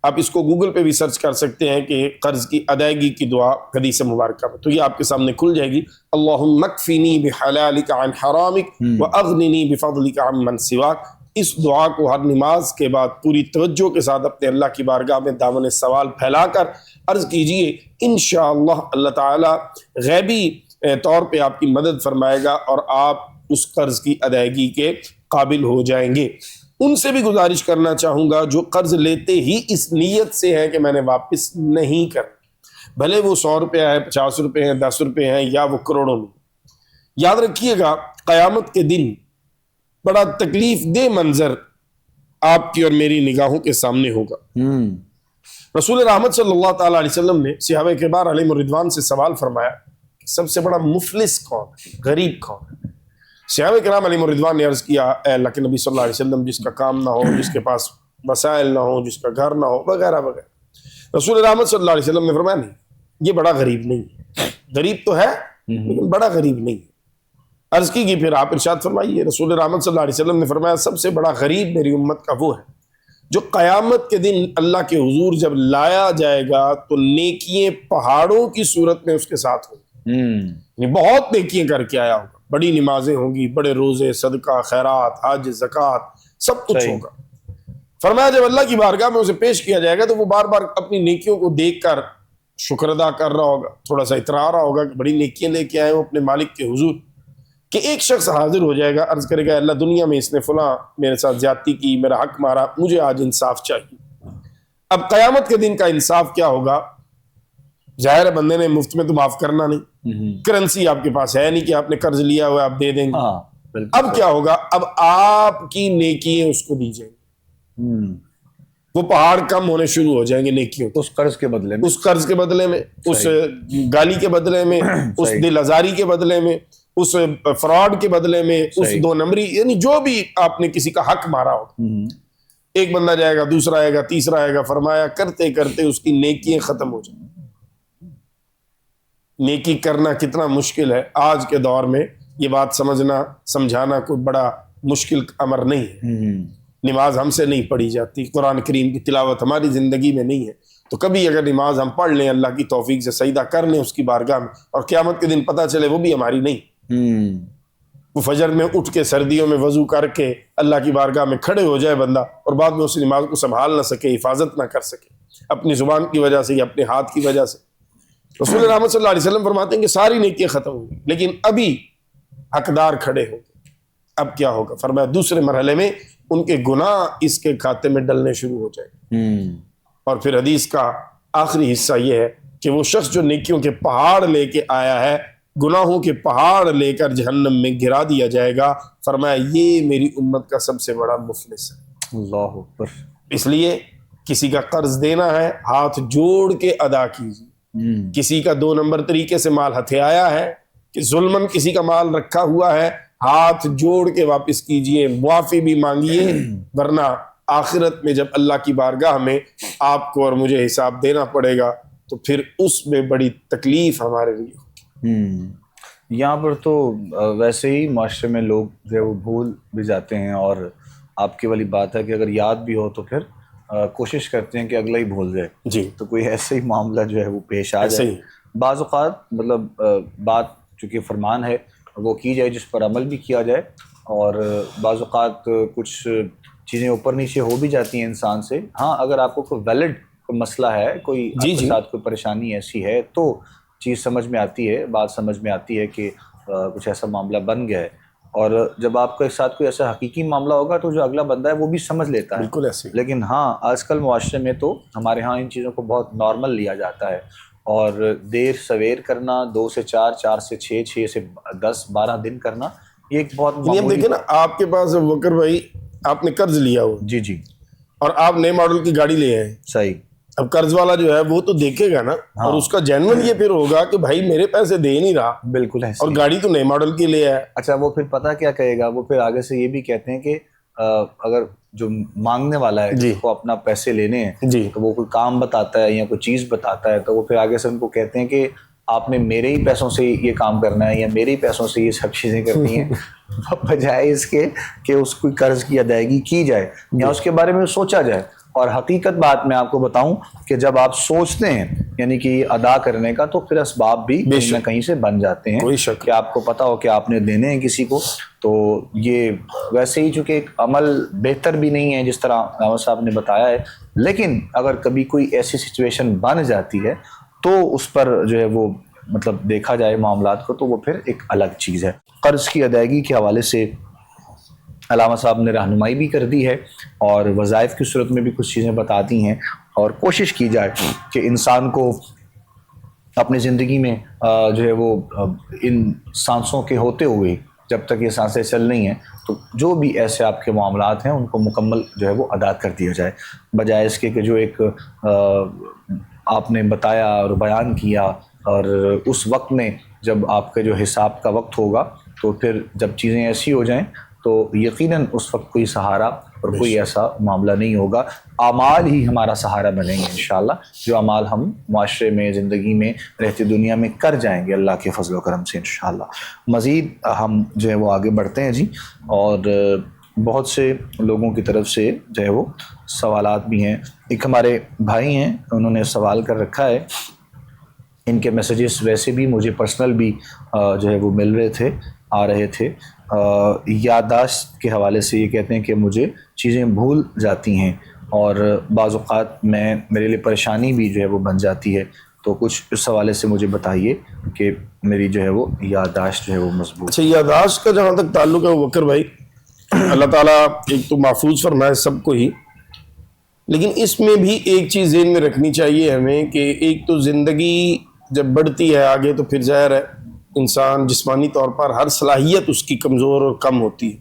آپ اس کو گوگل پہ بھی سرچ کر سکتے ہیں کہ قرض کی ادائیگی کی دعا حدیث مبارکہ میں، تو یہ آپ کے سامنے کھل جائے گی. اللہم اکفنی بحلالک عن حرامک واغننی بفضلک عن من سواک. اس دعا کو ہر نماز کے بعد پوری توجہ کے ساتھ اپنے اللہ کی بارگاہ میں دامن سوال پھیلا کر عرض کیجئے. انشاءاللہ اللہ تعالی غیبی طور پہ آپ کی مدد فرمائے گا اور آپ اس قرض کی ادائیگی کے قابل ہو جائیں گے. ان سے بھی گزارش کرنا چاہوں گا جو قرض لیتے ہی اس نیت سے ہے کہ میں نے واپس نہیں کرنا، بھلے وہ 100 روپے ہے، 50 روپے ہیں، 10 روپے ہیں یا وہ کروڑوں میں. یاد رکھیے گا قیامت کے دن بڑا تکلیف دہ منظر آپ کی اور میری نگاہوں کے سامنے ہوگا. رسول رحمت صلی اللہ تعالی علیہ وسلم نے صحابہ کبار علیہم الرضوان سے سوال فرمایا کہ سب سے بڑا مفلس کون ہے، غریب کون ہے؟ صحابہ کرام علیہم الرضوان نے عرض کیا اے اللہ کے نبی صلی اللہ علیہ وسلم، جس کا کام نہ ہو، جس کے پاس وسائل نہ ہو، جس کا گھر نہ ہو، وغیرہ وغیرہ. رسول رحمت صلی اللہ علیہ وسلم نے فرمایا نہیں، یہ بڑا غریب نہیں ہے. غریب تو ہے لیکن بڑا غریب نہیں ہے. عرض کی کہ پھر آپ ارشاد فرمائیے. رسول رحمت صلی اللہ علیہ وسلم نے فرمایا سب سے بڑا غریب میری امت کا وہ ہے جو قیامت کے دن اللہ کے حضور جب لایا جائے گا تو نیکیاں پہاڑوں کی صورت میں اس کے ساتھ ہوں گی. بہت نیکیاں کر کے آیا ہوگا، بڑی نمازیں ہوں گی، بڑے روزے، صدقہ، خیرات، حج، زکوٰۃ، سب کچھ ہوگا. فرمایا جب اللہ کی بارگاہ میں اسے پیش کیا جائے گا تو وہ بار بار اپنی نیکیوں کو دیکھ کر شکر ادا کر رہا ہوگا، تھوڑا سا اترا رہا ہوگا کہ بڑی نیکیاں لے کے آئے ہوں اپنے مالک کے حضور. کہ ایک شخص حاضر ہو جائے گا، عرض کرے گا اللہ دنیا میں اس نے فلاں میرے ساتھ زیادتی کی، میرا حق مارا، مجھے آج انصاف چاہیے. اب قیامت کے دن کا انصاف کیا ہوگا؟ ظاہر ہے بندے نے مفت میں تو معاف کرنا نہیں، کرنسی آپ کے پاس ہے نہیں کہ آپ نے قرض لیا ہوا آپ دے دیں گے. اب کیا ہوگا؟ اب آپ کی نیکیاں اس کو دی جائیں گی، وہ پہاڑ کم ہونے شروع ہو جائیں گے نیکیوں، اس قرض کے بدلے میں، اس قرض کے بدلے میں، اس گالی کے بدلے میں، اس دل آزاری کے بدلے میں، اس فراڈ کے بدلے میں، اس 2 نمبری، یعنی جو بھی آپ نے کسی کا حق مارا ہوگا. ایک بندہ جائے گا، دوسرا آئے گا، تیسرا آئے گا. فرمایا کرتے کرتے اس کی نیکیاں ختم ہو جائیں. نیکی کرنا کتنا مشکل ہے آج کے دور میں، یہ بات سمجھنا سمجھانا کوئی بڑا مشکل امر نہیں ہے. نماز ہم سے نہیں پڑھی جاتی، قرآن کریم کی تلاوت ہماری زندگی میں نہیں ہے، تو کبھی اگر نماز ہم پڑھ لیں، اللہ کی توفیق سے سجدہ کر لیں اس کی بارگاہ میں، اور قیامت کے دن پتہ چلے وہ بھی ہماری نہیں. وہ فجر میں اٹھ کے سردیوں میں وضو کر کے اللہ کی بارگاہ میں کھڑے ہو جائے بندہ، اور بعد میں اس نماز کو سنبھال نہ سکے، حفاظت نہ کر سکے اپنی زبان کی وجہ سے یا اپنے ہاتھ کی وجہ سے. رسول رحمت صلی اللہ علیہ وسلم فرماتے ہیں کہ ساری نیکیاں ختم ہوں گی لیکن ابھی حقدار کھڑے ہوں گے. اب کیا ہوگا؟ فرمایا دوسرے مرحلے میں ان کے گناہ اس کے کھاتے میں ڈلنے شروع ہو جائے. اور پھر حدیث کا آخری حصہ یہ ہے کہ وہ شخص جو نیکیوں کے پہاڑ لے کے آیا ہے، گناہوں کے پہاڑ لے کر جہنم میں گرا دیا جائے گا. فرمایا یہ میری امت کا سب سے بڑا مفلس ہے. اللہ اکبر. اس لیے کسی کا قرض دینا ہے، ہاتھ جوڑ کے ادا کیجیے. کسی کا 2 نمبر طریقے سے مال ہتھیایا ہے کہ ظلمن کسی کا مال رکھا ہوا ہے، ہاتھ جوڑ کے واپس کیجیے، معافی بھی مانگیے، ورنہ آخرت میں جب اللہ کی بارگاہ میں آپ کو اور مجھے حساب دینا پڑے گا تو پھر اس میں بڑی تکلیف ہمارے لیے ہوگی. یہاں پر تو ویسے ہی معاشرے میں لوگ جو ہے وہ بھول بھی جاتے ہیں، اور آپ کی والی بات ہے کہ اگر یاد بھی ہو تو پھر کوشش کرتے ہیں کہ اگلا ہی بھول جائے. جی، تو کوئی ایسا ہی معاملہ جو ہے وہ پیش آ جائے. بعض اوقات مطلب بات چونکہ فرمان ہے وہ کی جائے جس پر عمل بھی کیا جائے، اور بعض اوقات کچھ چیزیں اوپر نیچے ہو بھی جاتی ہیں انسان سے. ہاں اگر آپ کو کوئی ویلڈ کوئی مسئلہ ہے، کوئی آپ کے ساتھ کوئی پریشانی ایسی ہے تو چیز سمجھ میں آتی ہے، بات سمجھ میں آتی ہے کہ کچھ ایسا معاملہ بن گیا ہے. اور جب آپ کے ساتھ کوئی ایسا حقیقی معاملہ ہوگا تو جو اگلا بندہ ہے وہ بھی سمجھ لیتا ہے. بالکل ایسے. لیکن ہاں آج کل معاشرے میں تو ہمارے ہاں ان چیزوں کو بہت نارمل لیا جاتا ہے، اور دیر سویر کرنا، 2 سے 4، 4 سے 6، 6 سے 10، 12 دن کرنا، یہ ایک بہت معمولی. دیکھیں نا آپ کے پاس وکر بھائی آپ نے قرض لیا ہو، جی، اور آپ نئے ماڈل کی گاڑی لے آئے. صحیح. اب قرض والا جو ہے وہ تو دیکھے گا نا، اور اس کا جینون یہ پھر ہوگا کہ بھائی میرے پیسے دے نہیں رہا. بالکل ہے. اور گاڑی تو نئے ماڈل کی لے آیا. اچھا وہ پھر پتہ کیا کہے گا؟ وہ پھر آگے سے یہ بھی کہتے ہیں کہ اگر جو مانگنے والا ہے جس کو اپنا پیسے لینے ہیں تو وہ کوئی کام بتاتا ہے یا کوئی چیز بتاتا ہے، تو وہ پھر آگے سے ان کو کہتے ہیں کہ آپ نے میرے ہی پیسوں سے یہ کام کرنا ہے یا میرے ہی پیسوں سے یہ سب چیزیں کرنی ہیں، بجائے اس کے کہ اس کو قرض کی ادائیگی کی جائے یا اس کے بارے میں سوچا جائے. اور حقیقت بات میں آپ کو بتاؤں کہ جب آپ سوچتے ہیں یعنی کہ ادا کرنے کا تو پھر اسباب بھی کہیں نہ کہیں سے بن جاتے ہیں کوئی شک کہ آپ کو پتا ہو کہ آپ نے دینے ہیں کسی کو. تو یہ ویسے ہی چونکہ ایک عمل بہتر بھی نہیں ہے جس طرح راوت صاحب نے بتایا ہے, لیکن اگر کبھی کوئی ایسی سچویشن بن جاتی ہے تو اس پر جو ہے وہ مطلب دیکھا جائے معاملات کو تو وہ پھر ایک الگ چیز ہے. قرض کی ادائیگی کے حوالے سے علامہ صاحب نے رہنمائی بھی کر دی ہے اور وظائف کی صورت میں بھی کچھ چیزیں بتا دی ہیں, اور کوشش کی جائے کہ انسان کو اپنی زندگی میں جو ہے وہ ان سانسوں کے ہوتے ہوئے جب تک یہ سانسیں چل رہی ہیں تو جو بھی ایسے آپ کے معاملات ہیں ان کو مکمل جو ہے وہ ادا کر دیا جائے, بجائے اس کے کہ جو ایک آپ نے بتایا اور بیان کیا اور اس وقت میں جب آپ کا جو حساب کا وقت ہوگا تو پھر جب چیزیں ایسی ہو جائیں تو یقیناً اس وقت کوئی سہارا اور کوئی ایسا معاملہ نہیں ہوگا. اعمال ہی ہمارا سہارا بنیں گے انشاءاللہ, جو اعمال ہم معاشرے میں زندگی میں رہتی دنیا میں کر جائیں گے اللہ کے فضل و کرم سے انشاءاللہ. مزید ہم جو ہے وہ آگے بڑھتے ہیں جی, اور بہت سے لوگوں کی طرف سے جو ہے وہ سوالات بھی ہیں. ایک ہمارے بھائی ہیں, انہوں نے سوال کر رکھا ہے, ان کے میسیجز ویسے بھی مجھے پرسنل بھی جو ہے وہ مل رہے تھے, آ رہے تھے. یادداشت کے حوالے سے یہ کہتے ہیں کہ مجھے چیزیں بھول جاتی ہیں اور بعض اوقات میرے لیے پریشانی بھی جو ہے وہ بن جاتی ہے, تو کچھ اس حوالے سے مجھے بتائیے کہ میری جو ہے وہ یادداشت جو ہے وہ مضبوط. اچھا, یادداشت کا جہاں تک تعلق ہے بکر بھائی, اللہ تعالیٰ ایک تو محفوظ فرمائے سب کو ہی, لیکن اس میں بھی ایک چیز ذہن میں رکھنی چاہیے ہمیں کہ ایک تو زندگی جب بڑھتی ہے آگے تو پھر ظاہر ہے انسان جسمانی طور پر ہر صلاحیت اس کی کمزور اور کم ہوتی ہے,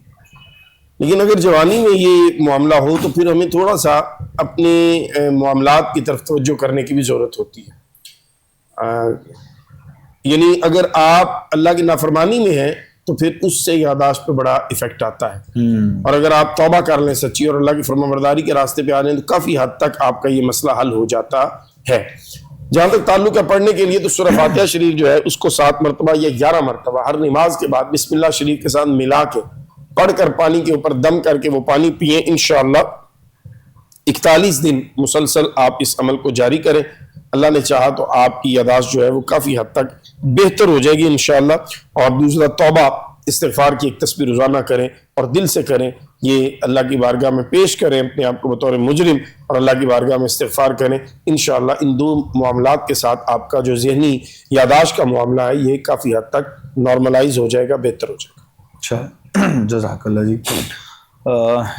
لیکن اگر جوانی میں یہ معاملہ ہو تو پھر ہمیں تھوڑا سا اپنے معاملات کی طرف توجہ کرنے کی بھی ضرورت ہوتی ہے. یعنی اگر آپ اللہ کی نافرمانی میں ہیں تو پھر اس سے یادداشت پہ بڑا ایفیکٹ آتا ہے, اور اگر آپ توبہ کر لیں سچی اور اللہ کی فرمانبرداری کے راستے پہ آ جائیں تو کافی حد تک آپ کا یہ مسئلہ حل ہو جاتا ہے. جہاں تک تعلق ہے پڑھنے کے لیے تو سورہ فاتحہ شریف جو ہے اس کو 7 مرتبہ یا 11 مرتبہ ہر نماز کے بعد بسم اللہ شریف کے ساتھ ملا کے پڑھ کر پانی کے اوپر دم کر کے وہ پانی پئیں. انشاءاللہ 41 دن مسلسل آپ اس عمل کو جاری کریں, اللہ نے چاہا تو آپ کی یادداشت جو ہے وہ کافی حد تک بہتر ہو جائے گی انشاءاللہ. اور دوسرا توبہ استغفار کی ایک تسبیح روزانہ کریں اور دل سے کریں, یہ اللہ کی بارگاہ میں پیش کریں اپنے آپ کو بطور مجرم اور اللہ کی بارگاہ میں استغفار کریں. انشاءاللہ ان دو معاملات کے ساتھ آپ کا جو ذہنی یادداشت کا معاملہ ہے یہ کافی حد تک نارملائز ہو جائے گا, بہتر ہو جائے گا. اچھا, جزاک اللہ جی.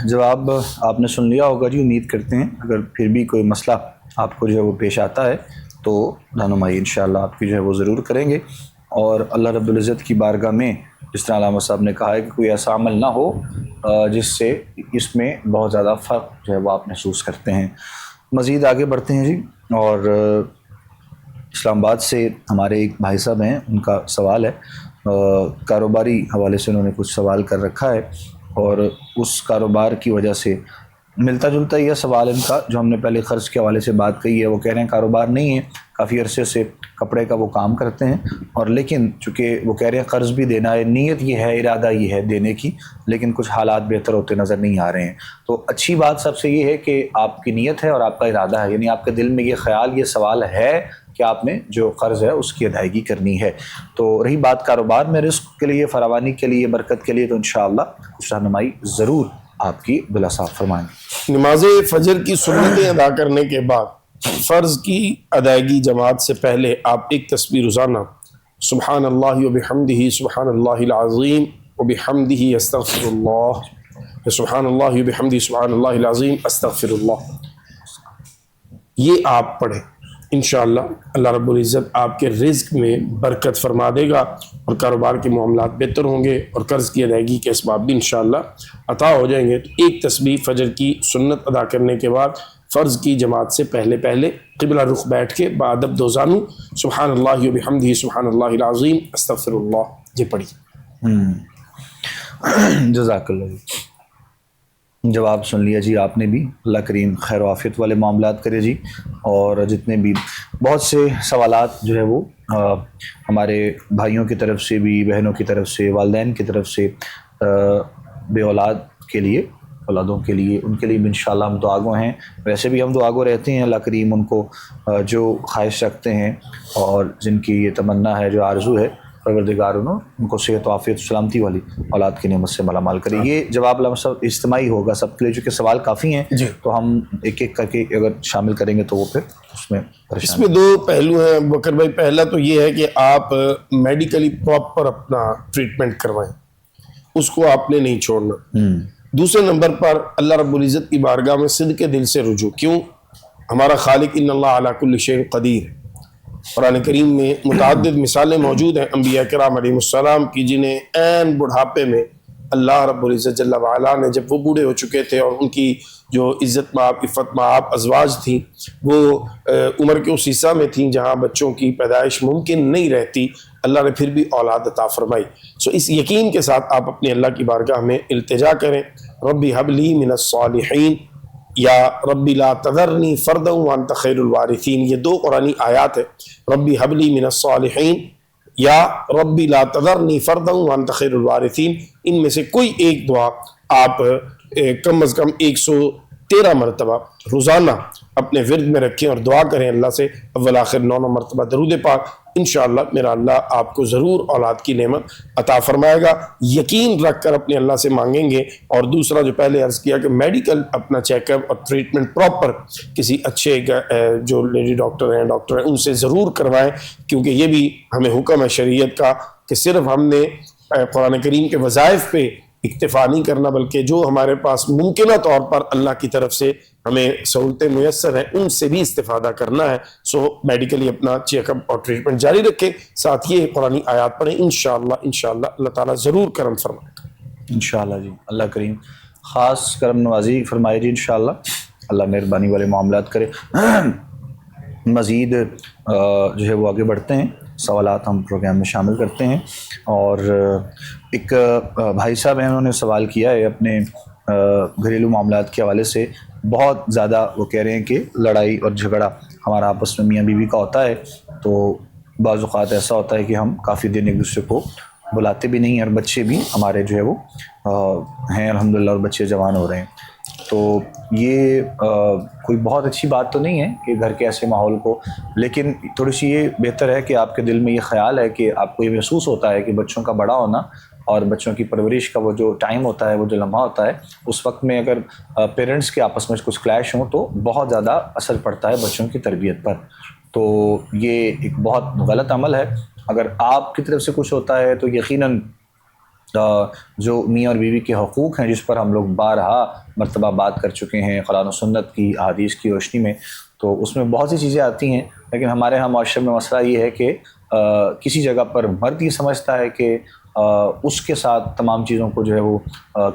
جواب آپ نے سن لیا ہوگا جی, امید کرتے ہیں. اگر پھر بھی کوئی مسئلہ آپ کو جو ہے وہ پیش آتا ہے تو رہنمائی انشاءاللہ آپ کی جو ہے وہ ضرور کریں گے, اور اللہ رب العزت کی بارگاہ میں جس طرح علامہ صاحب نے کہا ہے کہ کوئی ایسا عمل نہ ہو جس سے اس میں بہت زیادہ فرق جو ہے وہ آپ محسوس کرتے ہیں. مزید آگے بڑھتے ہیں جی, اور اسلام آباد سے ہمارے ایک بھائی صاحب ہیں, ان کا سوال ہے, کاروباری حوالے سے انہوں نے کچھ سوال کر رکھا ہے, اور اس کاروبار کی وجہ سے ملتا جلتا یہ سوال ان کا جو ہم نے پہلے قرض کے حوالے سے بات کہی ہے. وہ کہہ رہے ہیں کاروبار نہیں ہے, کافی عرصے سے کپڑے کا وہ کام کرتے ہیں, اور لیکن چونکہ وہ کہہ رہے ہیں قرض بھی دینا ہے, نیت یہ ہے, ارادہ یہ ہے دینے کی, لیکن کچھ حالات بہتر ہوتے نظر نہیں آ رہے ہیں. تو اچھی بات سب سے یہ ہے کہ آپ کی نیت ہے اور آپ کا ارادہ ہے, یعنی آپ کے دل میں یہ خیال, یہ سوال ہے کہ آپ نے جو قرض ہے اس کی ادائیگی کرنی ہے. تو رہی بات کاروبار میں رزق کے لیے, فراوانی کے لیے, برکت کے لیے, تو انشاءاللہ کچھ رہنمائی ضرور آپ کی بلا صاحب فرمائیں. نماز فجر کی سنتیں ادا کرنے کے بعد فرض کی ادائیگی جماعت سے پہلے آپ ایک تسبیح روزانہ سبحان اللہ وبحمدہ سبحان اللہ العظیم وبحمدہ استغفر اللہ, سبحان اللہ وبحمدہ سبحان اللہ العظیم استغفر اللہ, یہ آپ پڑھیں. انشاءاللہ اللہ رب العزت آپ کے رزق میں برکت فرما دے گا اور کاروبار کے معاملات بہتر ہوں گے اور قرض کی ادائیگی کے اسباب بھی انشاءاللہ عطا ہو جائیں گے. تو ایک تسبیح فجر کی سنت ادا کرنے کے بعد فرض کی جماعت سے پہلے قبلہ رخ بیٹھ کے بادب دو زانو سبحان اللہ وبحمدہ سبحان اللہ العظیم استغفر اللہ یہ پڑھی. جزاک اللہ جی. جواب سن لیا جی آپ نے بھی, اللہ کریم خیر و عافیت والے معاملات کرے جی. اور جتنے بھی بہت سے سوالات جو ہے وہ ہمارے بھائیوں کی طرف سے بھی, بہنوں کی طرف سے, والدین کی طرف سے بے اولاد کے لیے اولادوں کے لیے، ان کے لیے بھی انشاءاللہ ہم دعا گو ہیں. ویسے بھی ہم دعا گو رہتے ہیں. اللہ کریم ان کو جو خواہش رکھتے ہیں اور جن کی یہ تمنا ہے، جو آرزو ہے، پروردگار ان کو صحت و عافیت و سلامتی والی اولاد کی نعمت سے مالا مال کرے. یہ جواب سب اجتماعی ہوگا سب کے لیے، چونکہ سوال کافی ہیں تو ہم ایک ایک کر کے اگر شامل کریں گے تو وہ پھر اس میں 2 پہلو ہیں بکر بھائی. پہلا تو یہ ہے کہ آپ میڈیکلی پراپر اپنا ٹریٹمنٹ کروائیں، اس کو آپ نے نہیں چھوڑنا. دوسرے نمبر پر اللہ رب العزت کی بارگاہ میں صدق دل سے رجوع. کیوں؟ ہمارا خالق ان اللہ علی کل شیء قدیر. قرآن کریم میں متعدد مثالیں موجود ہیں انبیاء کرام علیہ السلام کی، جنہیں عین بڑھاپے میں اللہ رب العزت جل وعلا نے، جب وہ بوڑھے ہو چکے تھے اور ان کی جو عزت مآب عفت مآب ازواج تھیں وہ عمر کے اس حصہ میں تھیں جہاں بچوں کی پیدائش ممکن نہیں رہتی، اللہ نے پھر بھی اولاد عطا فرمائی. اس یقین کے ساتھ آپ اپنے اللہ کی بارگاہ میں التجا کریں، ربی حب لی من الصالحین یا ربی لا تذرنی فردا وانت خیر الوارثین. یہ 2 قرآنی آیات ہیں، ربی حب لی من الصالحین یا ربی لا تذرنی فردا وانت خیر الوارثین. ان میں سے کوئی ایک دعا آپ کم از کم 113 مرتبہ روزانہ اپنے ورد میں رکھیں اور دعا کریں اللہ سے اول آخر 9 مرتبہ درود پاک. انشاءاللہ میرا اللہ آپ کو ضرور اولاد کی نعمت عطا فرمائے گا. یقین رکھ کر اپنے اللہ سے مانگیں گے. اور دوسرا جو پہلے عرض کیا کہ میڈیکل اپنا چیک اپ اور ٹریٹمنٹ پراپر کسی اچھے جو لیڈی ڈاکٹر ہیں ان سے ضرور کروائیں، کیونکہ یہ بھی ہمیں حکم ہے شریعت کا کہ صرف ہم نے قرآن کریم کے وظائف پہ اکتفا نہیں کرنا، بلکہ جو ہمارے پاس ممکنہ طور پر اللہ کی طرف سے ہمیں سہولتیں میسر ہیں ان سے بھی استفادہ کرنا ہے. میڈیکلی اپنا چیک اپ اور ٹریٹمنٹ جاری رکھیں، ساتھ یہ قرآنی آیات پڑھیں. انشاءاللہ اللہ تعالیٰ ضرور کرم فرمائے گا. انشاءاللہ جی، اللہ کریم خاص کرم نوازی فرمائے جی. انشاءاللہ اللہ مہربانی والے معاملات کرے. مزید جو ہے وہ آگے بڑھتے ہیں، سوالات ہم پروگرام میں شامل کرتے ہیں. اور ایک بھائی صاحب ہیں، انہوں نے سوال کیا ہے اپنے گھریلو معاملات کے حوالے سے. بہت زیادہ وہ کہہ رہے ہیں کہ لڑائی اور جھگڑا ہمارا آپس میں میاں بیوی کا ہوتا ہے، تو بعض اوقات ایسا ہوتا ہے کہ ہم کافی دن ایک دوسرے کو بلاتے بھی نہیں، اور بچے بھی ہمارے جو ہے وہ ہیں الحمدللہ، اور بچے جوان ہو رہے ہیں. تو یہ کوئی بہت اچھی بات تو نہیں ہے کہ گھر کے ایسے ماحول کو، لیکن تھوڑی سی یہ بہتر ہے کہ آپ کے دل میں یہ خیال ہے کہ آپ کو یہ محسوس ہوتا ہے کہ بچوں کا بڑا ہونا اور بچوں کی پرورش کا وہ جو ٹائم ہوتا ہے، وہ جو لمحہ ہوتا ہے، اس وقت میں اگر پیرنٹس کے آپس میں کچھ کلیش ہوں تو بہت زیادہ اثر پڑتا ہے بچوں کی تربیت پر. تو یہ ایک بہت غلط عمل ہے. اگر آپ کی طرف سے کچھ ہوتا ہے تو یقیناً جو میاں اور بیوی کے حقوق ہیں، جس پر ہم لوگ بارہا مرتبہ بات کر چکے ہیں قرآن و سنت کی احادیث کی روشنی میں، تو اس میں بہت سی چیزیں آتی ہیں. لیکن ہمارے ہاں معاشرے میں مسئلہ یہ ہے کہ کسی جگہ پر مرد یہ سمجھتا ہے کہ اس کے ساتھ تمام چیزوں کو جو ہے وہ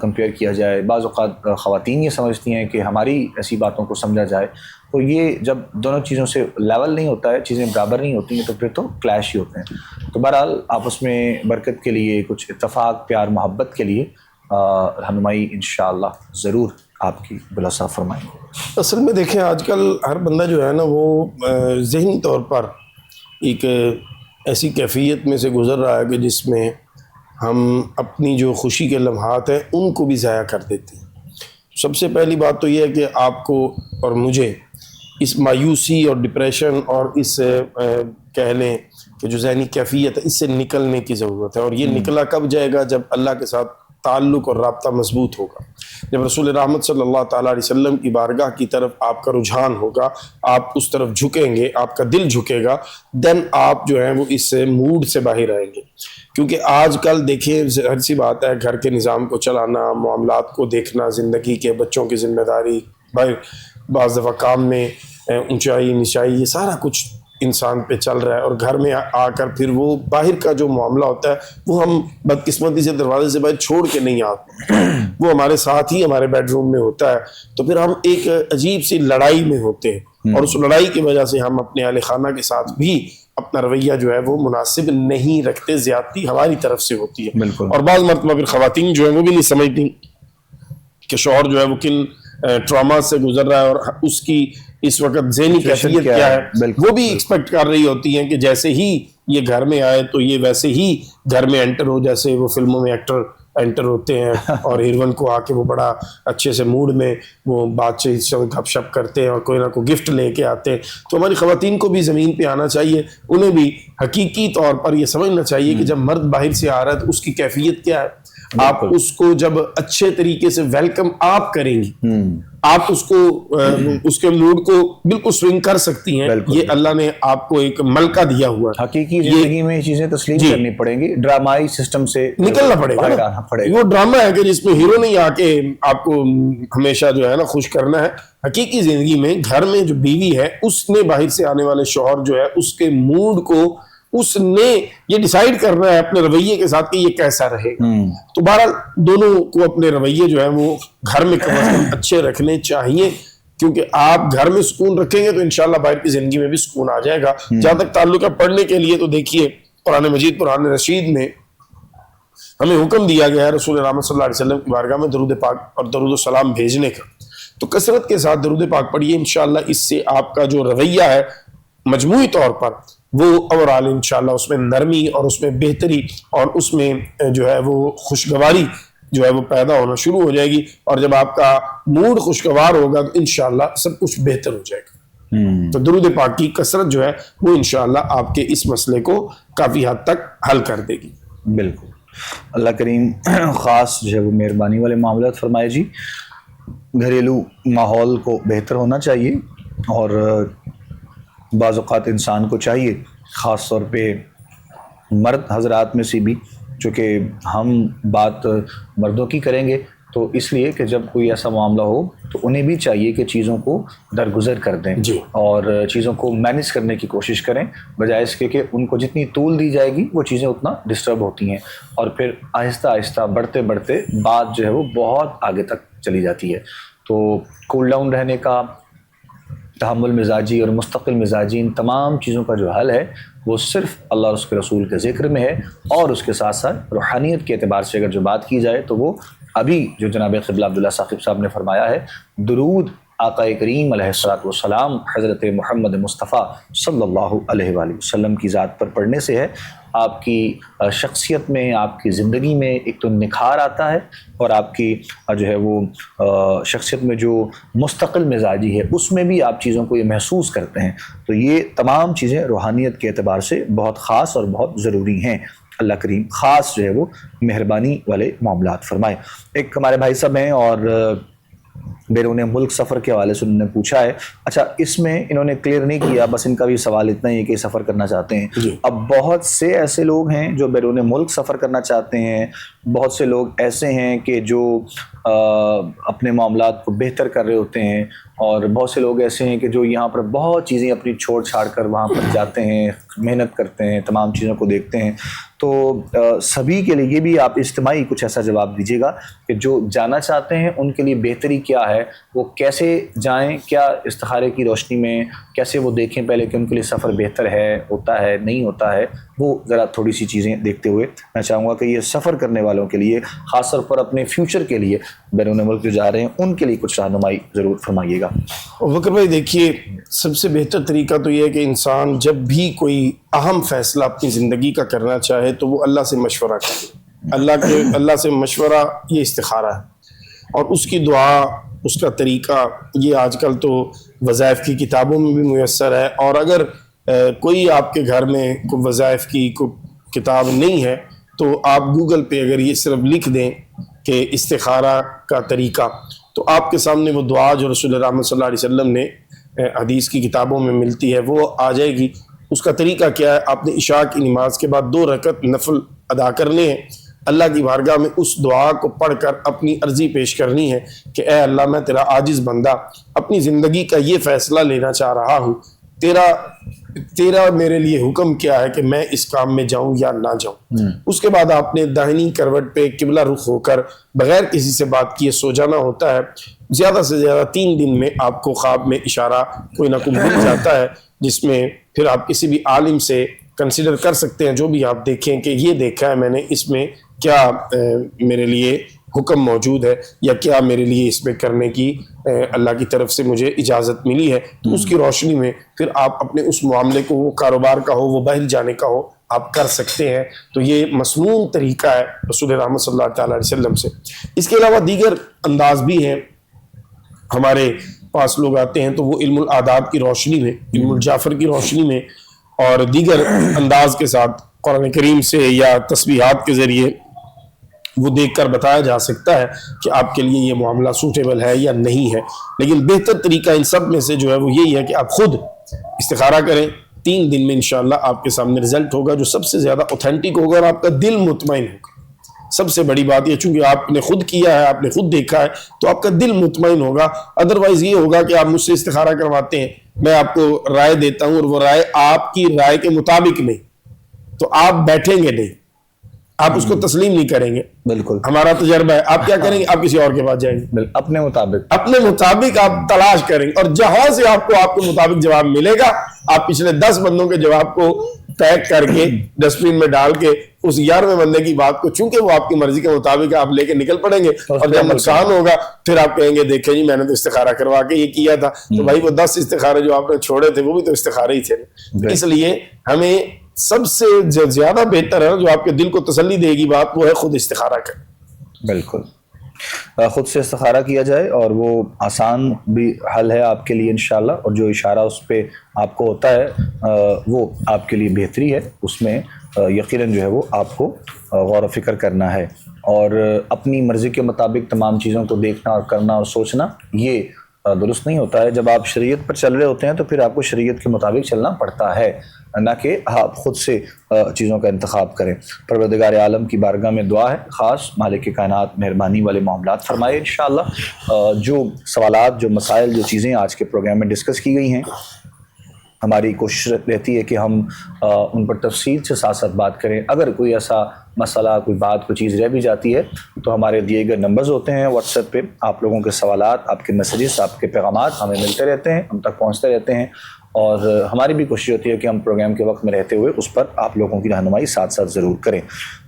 کمپیئر کیا جائے. بعض اوقات خواتین یہ سمجھتی ہیں کہ ہماری ایسی باتوں کو سمجھا جائے. تو یہ جب دونوں چیزوں سے لیول نہیں ہوتا ہے، چیزیں برابر نہیں ہوتی ہیں، تو پھر تو کلیش ہی ہوتے ہیں. تو بہرحال آپس میں برکت کے لیے، کچھ اتفاق، پیار، محبت کے لیے رہنمائی انشاءاللہ ضرور آپ کی بلاسا فرمائیں. اصل میں دیکھیں آج کل ہر بندہ جو ہے نا وہ ذہنی طور پر ایک ایسی کیفیت میں سے گزر رہا ہے کہ جس میں ہم اپنی جو خوشی کے لمحات ہیں ان کو بھی ضائع کر دیتے ہیں. سب سے پہلی بات تو یہ ہے کہ آپ کو اور مجھے اس مایوسی اور ڈپریشن اور اس کہہ لیں کہ جو ذہنی کیفیت ہے اس سے نکلنے کی ضرورت ہے. اور یہ نکلا کب جائے گا؟ جب اللہ کے ساتھ تعلق اور رابطہ مضبوط ہوگا، جب رسول رحمت صلی اللہ تعالیٰ علیہ وسلم کی بارگاہ کی طرف آپ کا رجحان ہوگا، آپ اس طرف جھکیں گے، آپ کا دل جھکے گا، دین آپ جو ہیں وہ اس موڈ سے باہر آئیں گے. کیونکہ آج کل دیکھیں ظاہر سی بات ہے، گھر کے نظام کو چلانا، معاملات کو دیکھنا، زندگی کے بچوں کی ذمہ داری، بعض دفعہ کام میں اونچائی نیچائی، یہ سارا کچھ انسان پہ چل رہا ہے. اور گھر میں آ کر پھر وہ باہر کا جو معاملہ ہوتا ہے وہ ہم بدقسمتی سے دروازے سے باہر چھوڑ کے نہیں آتے، وہ ہمارے ساتھ ہی ہمارے بیڈ روم میں ہوتا ہے. تو پھر ہم ایک عجیب سی لڑائی میں ہوتے ہیں، اور اس لڑائی کی وجہ سے ہم اپنے اہل خانہ کے ساتھ بھی اپنا رویہ جو ہے وہ مناسب نہیں رکھتے، زیادتی ہماری طرف سے ہوتی ہے. اور بعض مرتبہ پھر خواتین جو ہیں وہ بھی نہیں سمجھتی کہ شوہر جو ہے وہ کن ٹراما سے گزر رہا ہے اور اس کی اس وقت ذہنی کیفیت کیا ہے. وہ بھی ایکسپیکٹ کر رہی ہوتی ہیں کہ جیسے ہی یہ گھر میں آئے تو یہ ویسے ہی گھر میں انٹر ہو، جیسے وہ فلموں میں ایکٹر انٹر ہوتے ہیں اور ہیروین کو آ کے وہ بڑا اچھے سے موڈ میں وہ بات چیت گپ شپ کرتے ہیں اور کوئی نہ کوئی گفٹ لے کے آتے ہیں. تو ہماری خواتین کو بھی زمین پہ آنا چاہیے, انہیں بھی حقیقی طور پر یہ سمجھنا چاہیے کہ جب مرد باہر سے آ رہا ہے تو اس کی کیفیت کیا ہے. آپ اس کو جب اچھے طریقے سے ویلکم آپ کریں گی, آپ اس کو اس کے موڈ کو بالکل سوئنگ کر سکتی ہیں. یہ اللہ نے آپ کو ایک ملکہ دیا ہوا ہے. حقیقی زندگی میں یہ چیزیں تسلیم کرنی پڑیں گی, ڈرامائی سسٹم سے نکلنا پڑے گا. وہ ڈرامہ ہے کہ جس میں ہیرو نہیں آ کے آپ کو ہمیشہ جو ہے نا خوش کرنا ہے. حقیقی زندگی میں گھر میں جو بیوی ہے اس نے باہر سے آنے والے شوہر جو ہے اس کے موڈ کو اس نے یہ ڈیسائیڈ کرنا ہے اپنے رویے کے ساتھ کہ یہ کیسا رہے گا. تو بہرحال دونوں کو اپنے رویے جو ہے وہ گھر میں کم از کم اچھے رکھنے چاہیے, کیونکہ آپ گھر میں سکون رکھیں گے تو انشاءاللہ باہر کی زندگی میں بھی سکون آ جائے گا. جہاں تک تعلق ہے پڑھنے کے لیے, تو دیکھیے قرآن مجید قرآن رشید میں ہمیں حکم دیا گیا ہے رسول رحمت صلی اللہ علیہ وسلم کی بارگاہ میں درود پاک اور درود و سلام بھیجنے کا. تو کثرت کے ساتھ درود پاک پڑھیے, انشاءاللہ اس سے آپ کا جو رویہ ہے مجموعی طور پر وہ اوورال انشاءاللہ اس میں نرمی اور اس میں بہتری اور اس میں جو ہے وہ خوشگواری جو ہے وہ پیدا ہونا شروع ہو جائے گی. اور جب آپ کا موڈ خوشگوار ہوگا تو انشاءاللہ سب کچھ بہتر ہو جائے گا. تو درود پاک کی کثرت جو ہے وہ انشاءاللہ آپ کے اس مسئلے کو کافی حد تک حل کر دے گی. بالکل, اللہ کریم خاص جو ہے وہ مہربانی والے معاملات فرمائے جی. گھریلو ماحول کو بہتر ہونا چاہیے, اور بعض اوقات انسان کو چاہیے, خاص طور پہ مرد حضرات میں سے بھی, چونکہ ہم بات مردوں کی کریں گے تو اس لیے کہ جب کوئی ایسا معاملہ ہو تو انہیں بھی چاہیے کہ چیزوں کو درگزر کر دیں اور چیزوں کو مینیج کرنے کی کوشش کریں, بجائے اس کے کہ ان کو جتنی طول دی جائے گی وہ چیزیں اتنا ڈسٹرب ہوتی ہیں, اور پھر آہستہ آہستہ بڑھتے بڑھتے بات جو ہے وہ بہت آگے تک چلی جاتی ہے. تو کول ڈاؤن رہنے کا, تحمل مزاجی اور مستقل مزاجی, ان تمام چیزوں کا جو حل ہے وہ صرف اللہ اور اس کے رسول کے ذکر میں ہے. اور اس کے ساتھ ساتھ روحانیت کے اعتبار سے اگر جو بات کی جائے تو وہ ابھی جو جناب قبلہ عبداللہ ثاقب صاحب نے فرمایا ہے, درود آقا کریم علیہ الصلوۃ والسلام حضرت محمد مصطفیٰ صلی اللہ علیہ وآلہ وسلم کی ذات پر پڑھنے سے ہے آپ کی شخصیت میں, آپ کی زندگی میں ایک تو نکھار آتا ہے, اور آپ کی جو ہے وہ شخصیت میں جو مستقل مزاجی ہے اس میں بھی آپ چیزوں کو یہ محسوس کرتے ہیں. تو یہ تمام چیزیں روحانیت کے اعتبار سے بہت خاص اور بہت ضروری ہیں. اللہ کریم خاص جو ہے وہ مہربانی والے معاملات فرمائے. ایک ہمارے بھائی صاحب ہیں اور بیرون ملک سفر کے حوالے سے انہوں نے پوچھا ہے. اچھا, اس میں انہوں نے کلیئر نہیں کیا, بس ان کا بھی سوال اتنا ہی ہے کہ سفر کرنا چاہتے ہیں. اب بہت سے ایسے لوگ ہیں جو بیرون ملک سفر کرنا چاہتے ہیں, بہت سے لوگ ایسے ہیں کہ جو اپنے معاملات کو بہتر کر رہے ہوتے ہیں, اور بہت سے لوگ ایسے ہیں کہ جو یہاں پر بہت چیزیں اپنی چھوڑ چھاڑ کر وہاں پر جاتے ہیں, محنت کرتے ہیں, تمام چیزوں کو دیکھتے ہیں. تو سبھی کے لیے یہ بھی آپ اجتماعی کچھ ایسا جواب دیجیے گا کہ جو جانا چاہتے ہیں ان کے لیے بہتری کیا ہے, وہ کیسے جائیں, کیا استخارے کی روشنی میں کیسے وہ دیکھیں پہلے کہ ان کے لیے سفر بہتر ہے, ہوتا ہے, نہیں ہوتا ہے. وہ ذرا تھوڑی سی چیزیں دیکھتے ہوئے میں چاہوں گا کہ یہ سفر کرنے والوں کے لیے, خاص طور پر اپنے فیوچر کے لیے بیرون ملک جو جا رہے ہیں, ان کے لیے کچھ رہنمائی ضرور فرمائیے گا. وکر بھائی دیکھیے, سب سے بہتر طریقہ تو یہ ہے کہ انسان جب بھی کوئی اہم فیصلہ اپنی زندگی کا کرنا چاہے تو وہ اللہ سے مشورہ کرے. اللہ سے مشورہ یہ استخارہ ہے, اور اس کی دعا, اس کا طریقہ یہ آج کل تو وظائف کی کتابوں میں بھی میسر ہے. اور اگر کوئی آپ کے گھر میں کوئی وظائف کی کوئی کتاب نہیں ہے تو آپ گوگل پہ اگر یہ صرف لکھ دیں کہ استخارہ کا طریقہ, تو آپ کے سامنے وہ دعا جو رسول اللہ صلی اللہ علیہ وسلم نے حدیث کی کتابوں میں ملتی ہے وہ آ جائے گی. اس کا طریقہ کیا ہے, آپ نے عشاء کی نماز کے بعد 2 رکعت نفل ادا کرنے ہیں, اللہ کی بارگاہ میں اس دعا کو پڑھ کر اپنی عرضی پیش کرنی ہے کہ اے اللہ, میں تیرا عاجز بندہ اپنی زندگی کا یہ فیصلہ لینا چاہ رہا ہوں, تیرا میرے لیے حکم کیا ہے کہ میں اس کام میں جاؤں یا نہ جاؤں. اس کے بعد آپ نے داہنی کروٹ پہ قبلہ رخ ہو کر بغیر کسی سے بات کیے سو جانا ہوتا ہے. زیادہ سے زیادہ 3 دن میں آپ کو خواب میں اشارہ کوئی نہ کوئی مل جاتا ہے, جس میں پھر آپ کسی بھی عالم سے کنسیڈر کر سکتے ہیں جو بھی آپ دیکھیں کہ یہ دیکھا ہے میں نے, اس میں کیا میرے لیے حکم موجود ہے یا کیا میرے لیے اس میں کرنے کی اللہ کی طرف سے مجھے اجازت ملی ہے. تو اس کی روشنی میں پھر آپ اپنے اس معاملے کو, وہ کاروبار کا ہو, وہ باہر جانے کا ہو, آپ کر سکتے ہیں. تو یہ مسنون طریقہ ہے رسول رحمت صلی اللہ تعالیٰ علیہ وسلم سے. اس کے علاوہ دیگر انداز بھی ہیں. ہمارے پاس لوگ آتے ہیں تو وہ علم العادات کی روشنی میں، علم الجعفر کی روشنی میں اور دیگر انداز کے ساتھ قرآن کریم سے یا تسبیحات کے ذریعے وہ دیکھ کر بتایا جا سکتا ہے کہ آپ کے لیے یہ معاملہ سوٹیبل ہے یا نہیں ہے. لیکن بہتر طریقہ ان سب میں سے جو ہے وہ یہی ہے کہ آپ خود استخارہ کریں. 3 دن میں انشاءاللہ آپ کے سامنے رزلٹ ہوگا جو سب سے زیادہ اوتھینٹک ہوگا اور آپ کا دل مطمئن ہوگا. سب سے بڑی بات یہ، چونکہ آپ نے خود کیا ہے، آپ نے خود دیکھا ہے، تو آپ کا دل مطمئن ہوگا. ادروائز یہ ہوگا کہ آپ مجھ سے استخارہ کرواتے ہیں، میں آپ کو رائے دیتا ہوں اور وہ رائے آپ کی رائے کے مطابق نہیں، تو آپ بیٹھیں گے نہیں، آپ اس کو تسلیم نہیں کریں گے. بالکل ہمارا تجربہ ہے. آپ کیا کریں گے؟ آپ کسی اور کے پاس جائیں گے، اپنے مطابق آپ تلاش کریں گے، اور جہاں سے آپ کو آپ کے مطابق جواب ملے گا، آپ پچھلے 10 بندوں کے جواب کو پیک کر کے ڈسٹ بن میں ڈال کے اس 11ویں بندے کی بات کو، چونکہ وہ آپ کی مرضی کے مطابق آپ لے کے نکل پڑیں گے، اور جب نقصان ہوگا پھر آپ کہیں گے دیکھیں جی میں نے تو استخارہ کروا کے یہ کیا تھا. تو بھائی وہ 10 استخارے جو آپ نے چھوڑے تھے وہ بھی تو استخارے ہی تھے. اس لیے ہمیں سب سے زیادہ بہتر ہے جو آپ کے دل کو تسلی دے گی بات، وہ ہے خود استخارہ کریں. بالکل خود سے استخارہ کیا جائے، اور وہ آسان بھی حل ہے آپ کے لیے انشاءاللہ، اور جو اشارہ اس پہ آپ کو ہوتا ہے وہ آپ کے لیے بہتری ہے. اس میں یقیناً جو ہے وہ آپ کو غور و فکر کرنا ہے، اور اپنی مرضی کے مطابق تمام چیزوں کو دیکھنا اور کرنا اور سوچنا یہ درست نہیں ہوتا ہے. جب آپ شریعت پر چل رہے ہوتے ہیں تو پھر آپ کو شریعت کے مطابق چلنا پڑتا ہے، نہ کہ آپ خود سے چیزوں کا انتخاب کریں. پروردگار عالم کی بارگاہ میں دعا ہے خاص مالک کائنات مہربانی والے معاملات فرمائے انشاءاللہ. جو سوالات، جو مسائل، جو چیزیں آج کے پروگرام میں ڈسکس کی گئی ہیں، ہماری کوشش رہتی ہے کہ ہم ان پر تفصیل سے ساتھ ساتھ بات کریں. اگر کوئی ایسا مسئلہ، کوئی بات، کوئی چیز رہ بھی جاتی ہے تو ہمارے دیے گئے نمبرز ہوتے ہیں واٹس ایپ پہ. آپ لوگوں کے سوالات، آپ کے میسیجز، آپ کے پیغامات ہمیں ملتے رہتے ہیں، ہم تک پہنچتے رہتے ہیں، اور ہماری بھی کوشش ہوتی ہے کہ ہم پروگرام کے وقت میں رہتے ہوئے اس پر آپ لوگوں کی رہنمائی ساتھ ساتھ ضرور کریں.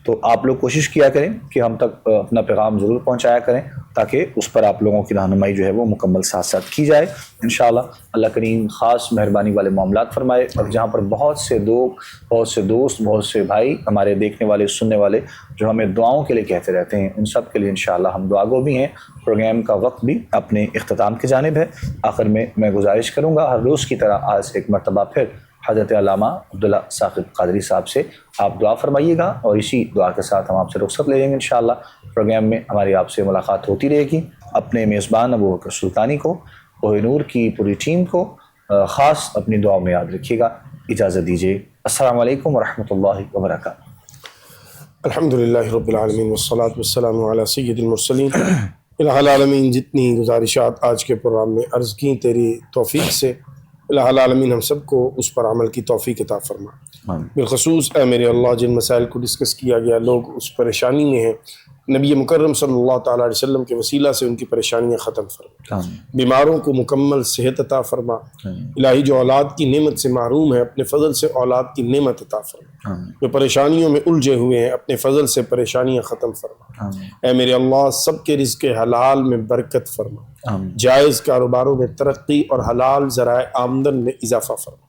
تو آپ لوگ کوشش کیا کریں کہ ہم تک اپنا پیغام ضرور پہنچایا کریں، تاکہ اس پر آپ لوگوں کی رہنمائی جو ہے وہ مکمل ساتھ ساتھ کی جائے انشاءاللہ. اللہ کریم خاص مہربانی والے معاملات فرمائے، اور جہاں پر بہت سے دوست، بہت سے بھائی ہمارے دیکھنے والے، سننے والے جو ہمیں دعاؤں کے لیے کہتے رہتے ہیں، ان سب کے لیے انشاءاللہ ہم دعا گو بھی ہیں. پروگرام کا وقت بھی اپنے اختتام کی جانب ہے. آخر میں گزارش کروں گا ہر روز کی طرح آج ایک مرتبہ پھر حضرت علامہ عبداللہ ثاقب قادری صاحب سے آپ دعا فرمائیے گا، اور اسی دعا کے ساتھ ہم آپ سے رخصت لے لیں گے انشاءاللہ. پروگرام میں ہماری آپ سے ملاقات ہوتی رہے گی. اپنے میزبان ابو بکر سلطانی کو، کوہ نور کی پوری ٹیم کو خاص اپنی دعا میں یاد رکھیے گا. اجازت دیجیے. السلام علیکم ورحمۃ اللہ وبرکاتہ. الحمدللہ رب العالمین والصلاة والسلام علی سید المرسلین. الہ العالمین جتنی گزارشات آج کے پروگرام میں عرض کی تیری توفیق سے، الہ العالمین ہم سب کو اس پر عمل کی توفیق عطا فرما. بالخصوص اے میرے اللہ جن مسائل کو ڈسکس کیا گیا لوگ اس پریشانی میں ہیں، نبی مکرم صلی اللہ تعالیٰ علیہ وسلم کے وسیلہ سے ان کی پریشانیاں ختم فرما. بیماروں کو مکمل صحت عطا فرما. الہی جو اولاد کی نعمت سے محروم ہے اپنے فضل سے اولاد کی نعمت عطا فرما. جو پریشانیوں میں الجھے ہوئے ہیں اپنے فضل سے پریشانیاں ختم فرما. اے میرے اللہ سب کے رزق حلال میں برکت فرما. جائز کاروباروں میں ترقی اور حلال ذرائع آمدن میں اضافہ فرما.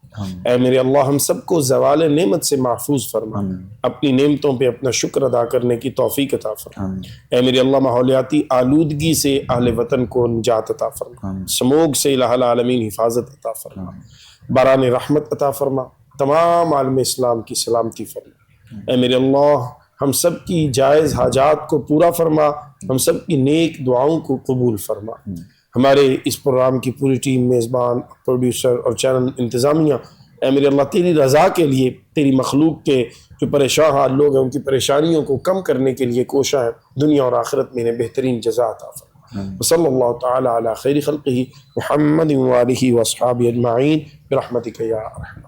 اے میرے اللہ ہم سب کو زوال نعمت سے محفوظ فرما. اپنی نعمتوں پہ اپنا شکر ادا کرنے کی توفیق عطا فرما. اے میرے اللہ ماحولیاتی آلودگی سے اہل وطن کو نجات عطا فرما. سموگ سے الہ العالمین حفاظت عطا فرما. باران رحمت عطا فرما. تمام عالم اسلام کی سلامتی فرما. اے میرے اللہ ہم سب کی جائز حاجات کو پورا فرما. ہم سب کی نیک دعاؤں کو قبول فرما. ہمارے اس پروگرام کی پوری ٹیم، میزبان، پروڈیوسر اور چینل انتظامیہ، اے میرے اللہ تیری رضا کے لیے، تیری مخلوق کے جو پریشان حال لوگ ہیں ان کی پریشانیوں کو کم کرنے کے لیے کوشاں ہیں، دنیا اور آخرت میں انہیں بہترین جزا عطا فرما. صلی اللہ تعالی علی خیر خلقہ محمد وآلہ واصحابہ اجمعین برحمتک یا ارحم